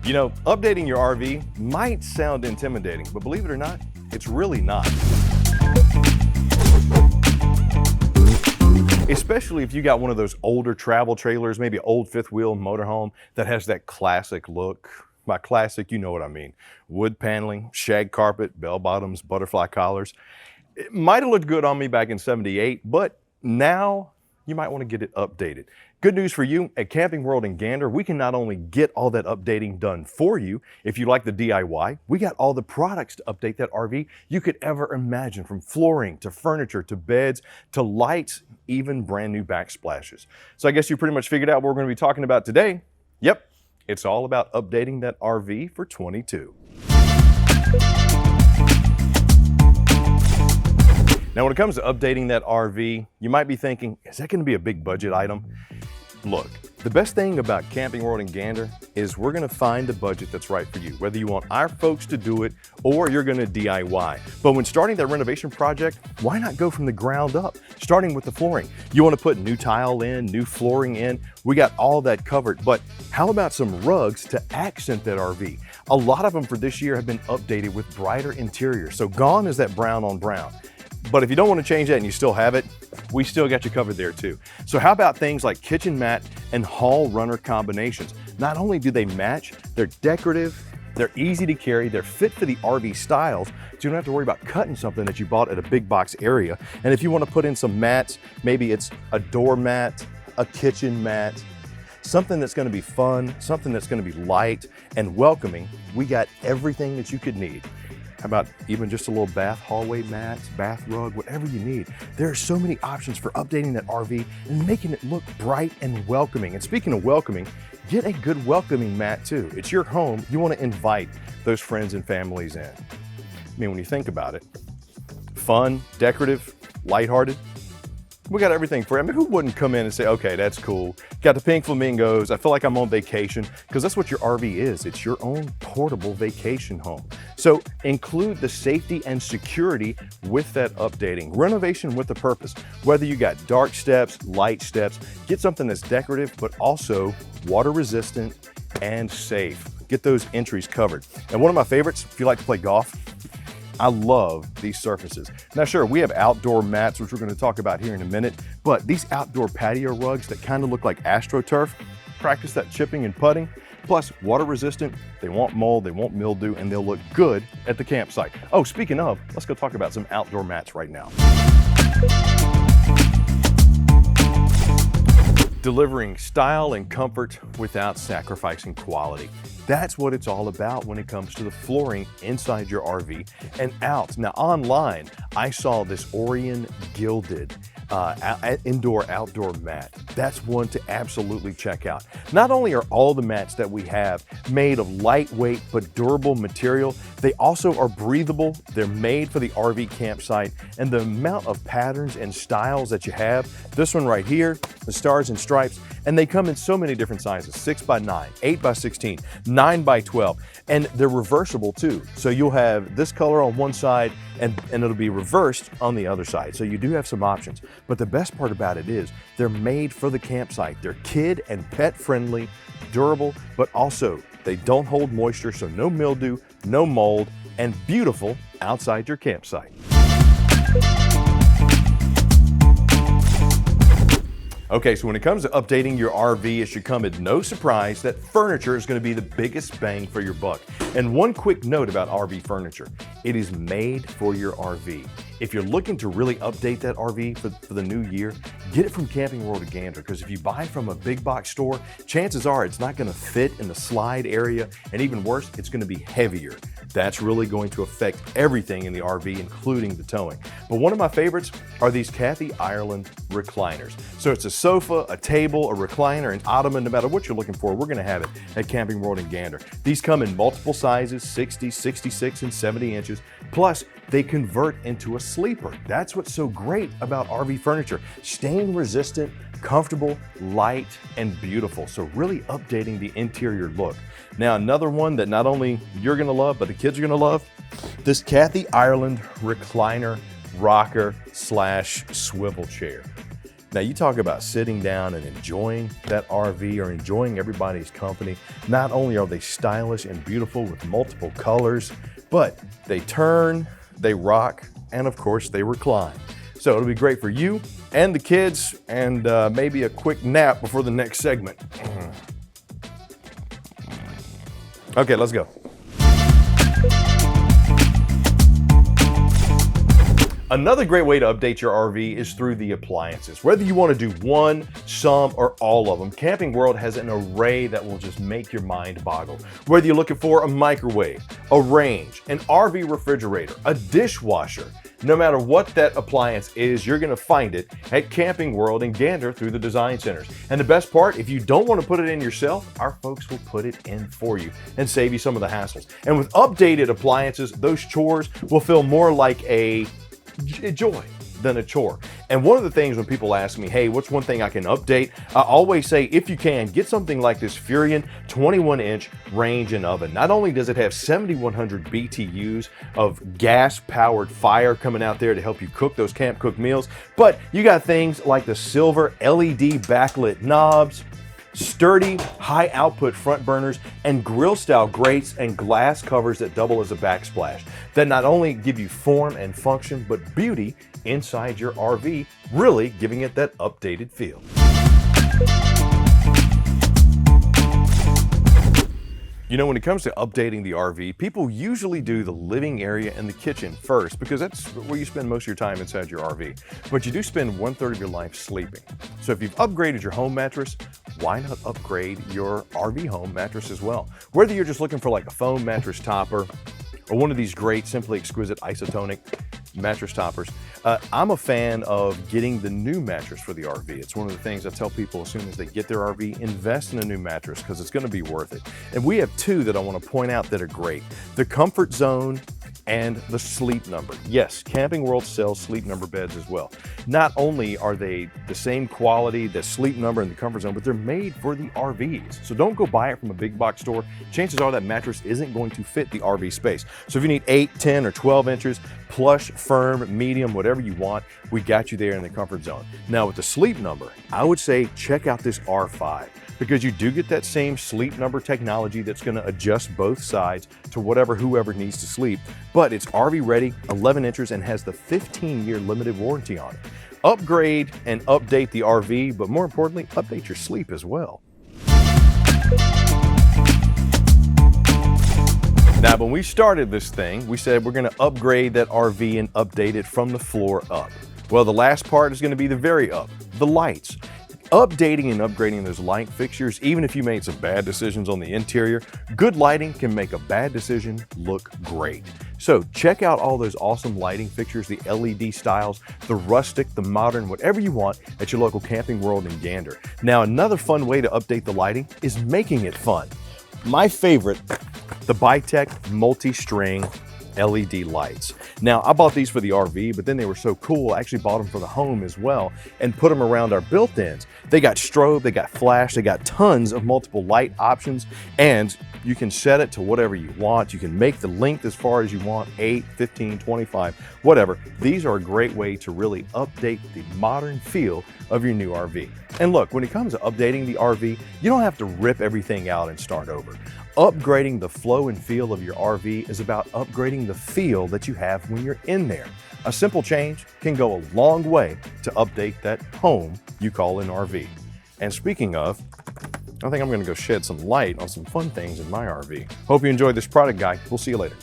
You know, updating your RV might sound intimidating, but believe it or not, it's really not. Especially if you got one of those older travel trailers, maybe old fifth wheel motorhome that has that classic look. By classic, you know what I mean. Wood paneling, shag carpet, bell bottoms, butterfly collars. It might have looked good on me back in '78, but now you might want to get it updated. Good news for you, at Camping World in Gander, we can not only get all that updating done for you, if you like the DIY, we got all the products to update that RV you could ever imagine, from flooring to furniture to beds to lights, even brand new backsplashes. So I guess you pretty much figured out what we're going to be talking about today. Yep, it's all about updating that RV for 22. Now, when it comes to updating that RV, you might be thinking, is that going to be a big budget item? Look, the best thing about Camping World in Gander is we're going to find the budget that's right for you, whether you want our folks to do it or you're going to DIY. But when starting that renovation project, why not go from the ground up, starting with the flooring? You want to put new tile in, new flooring in, we got all that covered. But how about some rugs to accent that RV? A lot of them for this year have been updated with brighter interiors, so gone is that brown on brown. But if you don't want to change that and you still have it, we still got you covered there too. So how about things like kitchen mat and hall runner combinations? Not only do they match, they're decorative, they're easy to carry, they're fit for the RV styles, so you don't have to worry about cutting something that you bought at a big box area. And if you want to put in some mats, maybe it's a doormat, a kitchen mat, something that's going to be fun, something that's going to be light and welcoming, we got everything that you could need. How about even just a little bath hallway mat, bath rug, whatever you need. There are so many options for updating that RV and making it look bright and welcoming. And speaking of welcoming, get a good welcoming mat too. It's your home. You want to invite those friends and families in. I mean, when you think about it, fun, decorative, lighthearted, we got everything for you. I mean, who wouldn't come in and say, okay, that's cool. Got the pink flamingos. I feel like I'm on vacation, because that's what your RV is. It's your own portable vacation home. So include the safety and security with that updating. Renovation with a purpose. Whether you got dark steps, light steps, get something that's decorative, but also water resistant and safe. Get those entries covered. And one of my favorites, if you like to play golf, I love these surfaces. Now, sure, we have outdoor mats, which we're going to talk about here in a minute, but these outdoor patio rugs that kind of look like AstroTurf, practice that chipping and putting, plus water resistant, they won't mold, they won't mildew, and they'll look good at the campsite. Oh, speaking of, let's go talk about some outdoor mats right now. Delivering style and comfort without sacrificing quality. That's what it's all about when it comes to the flooring inside your RV and out. Now online, I saw this Orion Gilded indoor-outdoor mat. That's one to absolutely check out. Not only are all the mats that we have made of lightweight but durable material, they also are breathable. They're made for the RV campsite, and the amount of patterns and styles that you have, this one right here, the stars and stripes, and they come in so many different sizes, 6x9, 8x16, 9x12, and they're reversible too. So you'll have this color on one side and it'll be reversed on the other side. So you do have some options. But the best part about it is they're made for the campsite. They're kid and pet friendly, durable, but also they don't hold moisture, so no mildew, no mold, and beautiful outside your campsite. Okay, so when it comes to updating your RV, it should come as no surprise that furniture is going to be the biggest bang for your buck. And one quick note about RV furniture, it is made for your RV. If you're looking to really update that RV for the new year, get it from Camping World of Gander, because if you buy from a big box store, chances are it's not going to fit in the slide area, and even worse, it's going to be heavier. That's really going to affect everything in the RV, including the towing. But one of my favorites are these Kathy Ireland recliners. So it's a sofa, a table, a recliner, an ottoman. No matter what you're looking for, we're going to have it at Camping World in Gander. These come in multiple sizes, 60, 66, and 70 inches. Plus, they convert into a sleeper. That's what's so great about RV furniture. Stain resistant, comfortable, light, and beautiful. So really updating the interior look. Now, another one that not only you're gonna love, but the kids are gonna love, this Kathy Ireland recliner rocker / swivel chair. Now you talk about sitting down and enjoying that RV or enjoying everybody's company. Not only are they stylish and beautiful with multiple colors, but they turn, they rock, and of course they recline. So it'll be great for you and the kids, and maybe a quick nap before the next segment. Okay, let's go. Another great way to update your RV is through the appliances. Whether you want to do one, some, or all of them, Camping World has an array that will just make your mind boggle. Whether you're looking for a microwave, a range, an RV refrigerator, a dishwasher, no matter what that appliance is, you're going to find it at Camping World in Gander through the design centers. And the best part, if you don't want to put it in yourself, our folks will put it in for you and save you some of the hassles. And with updated appliances, those chores will feel more like a joy than a chore. And one of the things when people ask me, hey, what's one thing I can update? I always say, if you can, get something like this Furrion 21-inch range and oven. Not only does it have 7,100 BTUs of gas-powered fire coming out there to help you cook those camp cooked meals, but you got things like the silver LED backlit knobs, sturdy, high output front burners, and grill style grates and glass covers that double as a backsplash that not only give you form and function, but beauty inside your RV, really giving it that updated feel. You know, when it comes to updating the RV, people usually do the living area and the kitchen first because that's where you spend most of your time inside your RV. But you do spend 1/3 of your life sleeping. So if you've upgraded your home mattress, why not upgrade your RV home mattress as well? Whether you're just looking for like a foam mattress topper or one of these great, simply exquisite isotonic mattress toppers, I'm a fan of getting the new mattress for the RV. It's one of the things I tell people as soon as they get their RV, invest in a new mattress because it's going to be worth it. And we have two that I want to point out that are great: the Comfort Zone and the Sleep Number. Yes, Camping World sells Sleep Number beds as well. Not only are they the same quality, the Sleep Number and the Comfort Zone, but they're made for the RVs. So don't go buy it from a big box store. Chances are that mattress isn't going to fit the RV space. So if you need 8, 10, or 12 inches, plush, firm, medium, whatever you want, we got you there in the Comfort Zone. Now with the Sleep Number, I would say check out this R5, because you do get that same Sleep Number technology that's going to adjust both sides to whoever needs to sleep, but it's RV ready, 11 inches, and has the 15-year limited warranty on it. Upgrade and update the RV, but more importantly, update your sleep as well. Now, when we started this thing, we said we're going to upgrade that RV and update it from the floor up. Well, the last part is going to be the very up, the lights. Updating and upgrading those light fixtures, even if you made some bad decisions on the interior, good lighting can make a bad decision look great. So check out all those awesome lighting fixtures, the LED styles, the rustic, the modern, whatever you want at your local Camping World in Gander. Now, another fun way to update the lighting is making it fun. My favorite, the Bytech multi-string LED lights. Now, I bought these for the RV, but then they were so cool, I actually bought them for the home as well and put them around our built-ins. They got strobe, they got flash, they got tons of multiple light options, and you can set it to whatever you want. You can make the length as far as you want, 8, 15, 25, whatever. These are a great way to really update the modern feel of your new RV. And look, when it comes to updating the RV, you don't have to rip everything out and start over. Upgrading the flow and feel of your RV is about upgrading the feel that you have when you're in there. A simple change can go a long way to update that home you call an RV. And speaking of, I think I'm going to go shed some light on some fun things in my RV. Hope you enjoyed this product guide. We'll see you later.